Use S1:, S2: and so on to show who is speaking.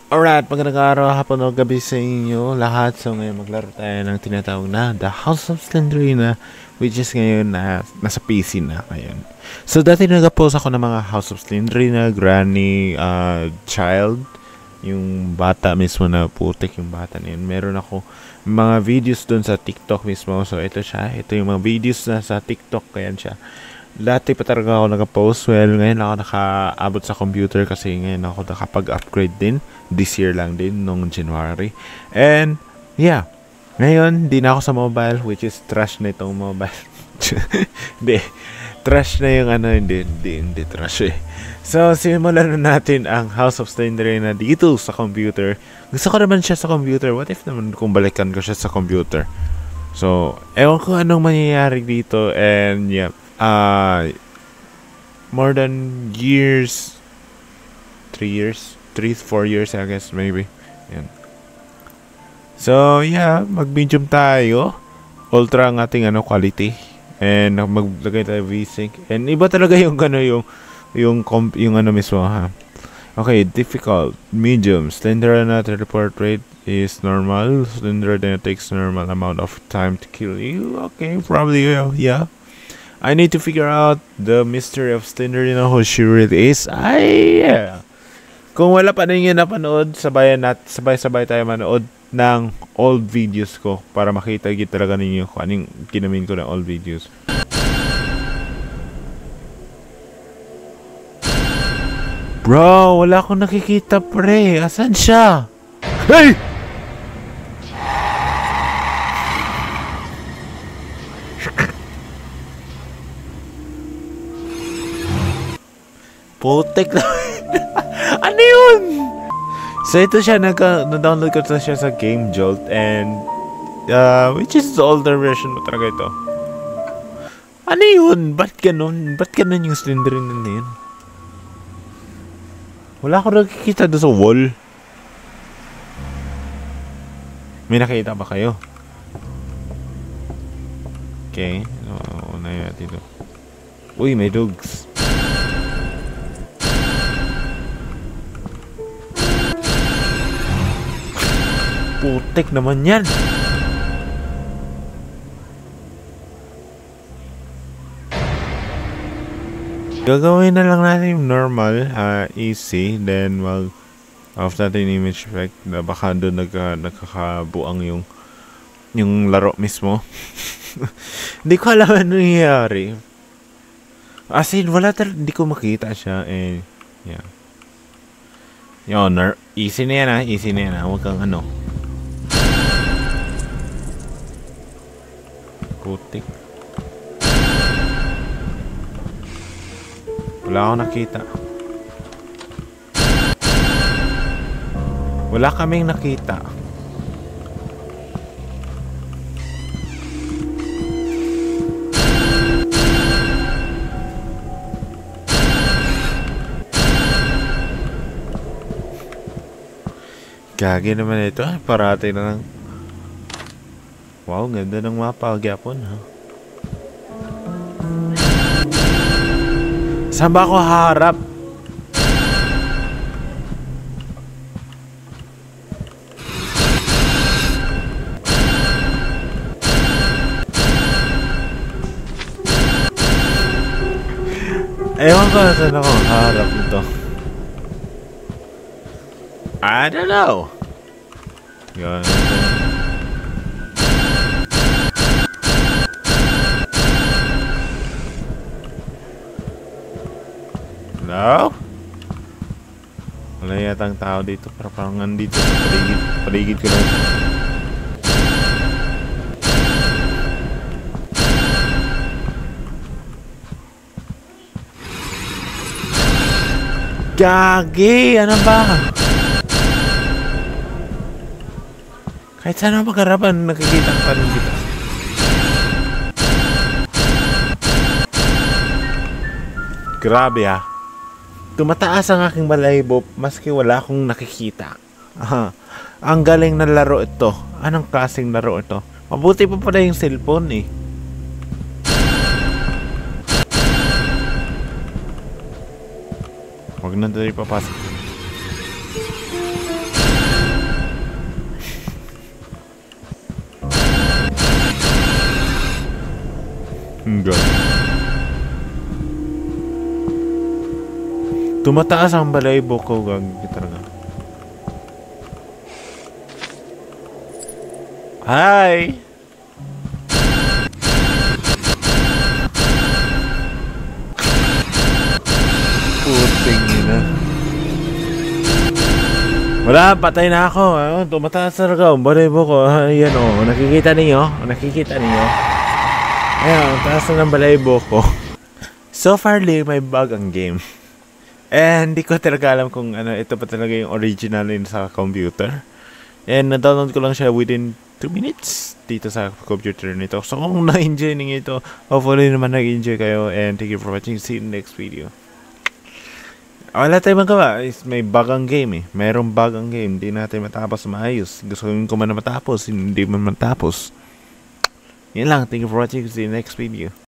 S1: Alright, magandang araw, hapon o gabi sa inyo lahat. So ngayon maglaro tayo ng tinatawag na The House of Slenderina, which is ngayon nasa PC na ngayon. So dati nag-post ako ng mga House of Slenderina, Granny, Child, yung bata mismo na putik yung bata na yun. Meron ako mga videos dun sa TikTok mismo. So ito siya, ito yung mga videos na sa TikTok, kaya siya. Dati pa talaga ako nag-post. Well, ngayon ako nakaabot sa computer kasi ngayon ako nakapag-upgrade din. This year lang din, nung January. And, yeah. Ngayon, di na ako sa mobile, which is trash na itong mobile. Hindi. Trash na yung ano, hindi trash eh. So, simulan na natin ang House of Slenderina dito sa computer. Gusto ko naman siya sa computer. What if naman kung balikan ko siya sa computer? So, ewan ko anong mangyayari dito. And, yeah. More than years, 4 years I guess, maybe. Yan. So yeah, mag-medium tayo, ultra ang ating quality, and maglagay tayo V-Sync, and iba talaga yung yung mismo ha. Okay, difficult, medium. Slenderina teleport rate is normal. Slenderina takes normal amount of time to kill you. Okay, probably yeah. I need to figure out the mystery of Slenderina, who she really is. Yeah. Kung wala pa ninyo napanood, sabay-sabay tayo manood ng old videos ko para makita talaga ninyo kung anong ginamin ko ng old videos. Bro, wala akong nakikita pre. Asan siya? Hey! Putek na. Ano yun? So ito siya, na-download ko siya sa Game Jolt, and which is the older version mo talaga ito. Ano yun? Ba't ganun? Ba't ganun yung Slenderina na yun? Wala ko nakikita doon sa wall. May nakita ba kayo? Okay. Unahin natin ito. Uy, may dogs. Putik naman yan. Gagawin na lang natin yung normal, easy, then off natin yung image effect. Baka doon nagkakabuang yung laro mismo. Hindi ko alam ano nangyayari. As in, hindi ko makita siya, and yeah. Yun, easy na yan ha, huwag kang putik. Wala akong nakita. Wala kaming nakita. Gagi naman ito. Parati na lang. Wow, ganda ng mapa. Gyapon, ha? Saan ba ako haharap? Ewan ko saan ako haharap nito. I don't know. Yan. No? Wala yata ang tao dito. Parang nandito sa paligid ko lang. Gagi! Ano ba? Kahit saan ako magharapan, nakikita ka pa rin dito. Grabe ha. Tumataas ang aking balahibo maski wala akong nakikita. Ang galing na laro ito. Anong klaseng laro ito? Mabuti pa pala yung cellphone eh. Huwag na tayo papasok. Hanggang. Tumataas ang balahibo ko, gagi talaga. Hi! Puting ina. Wala, patay na ako. Tumataas talaga ang balahibo ko. Ayan o, nakikita ninyo? Ayan, taas na ng balahibo ko. So far, may bug ang game. And hindi ko talaga alam kung ito pa talaga yung original sa computer. And na-download ko lang siya within 2 minutes dito sa computer nito. So kung na-enjoy ninyo ito, hopefully naman nag-enjoy kayo. And thank you for watching. See you in the next video. Wala tayong magawa. May bug ang game eh. Mayroong bug ang game. Hindi natin matapos maayos. Gusto ko man na matapos. Hindi man matapos. Yan lang. Thank you for watching. See you in the next video.